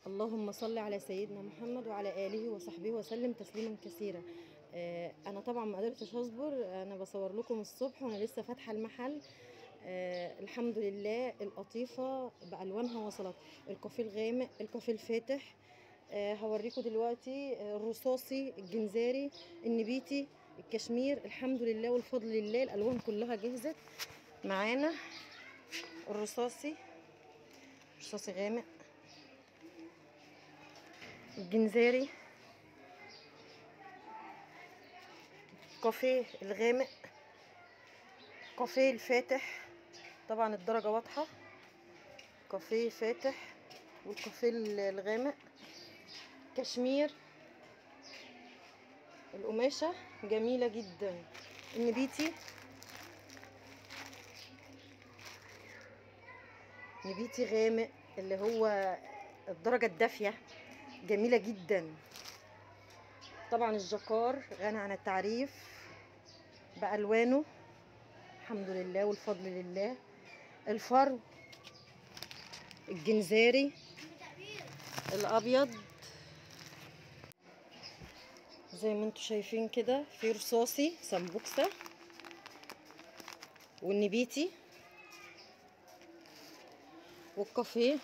اللهم صل على سيدنا محمد وعلى آله وصحبه وسلم تسليما كثيرا. انا طبعا ما قدرتش اصبر، انا بصور لكم الصبح وانا لسه فاتحه المحل. الحمد لله القطيفه بالوانها وصلت، الكافيه الغامق، الكافيه الفاتح. هوريكم دلوقتي الرصاصي، الجنزاري، النبيتي، الكشمير. الحمد لله والفضل لله الالوان كلها جهزت معانا. الرصاصي، رصاصي غامق، الجنزاري، كافيه الغامق، كافيه الفاتح، طبعا الدرجة واضحة، كافيه فاتح والكافيه الغامق، كشمير، القماشة جميلة جدا، النبيتي، نبيتي غامق اللي هو الدرجة الدافية جميلة جدا. طبعا الجكار غني عن التعريف بألوانه، الحمد لله والفضل لله. الفرو، الجنزاري الابيض زي ما انتم شايفين كده، في رصاصي سمبوكسة والنبيتي والكافيه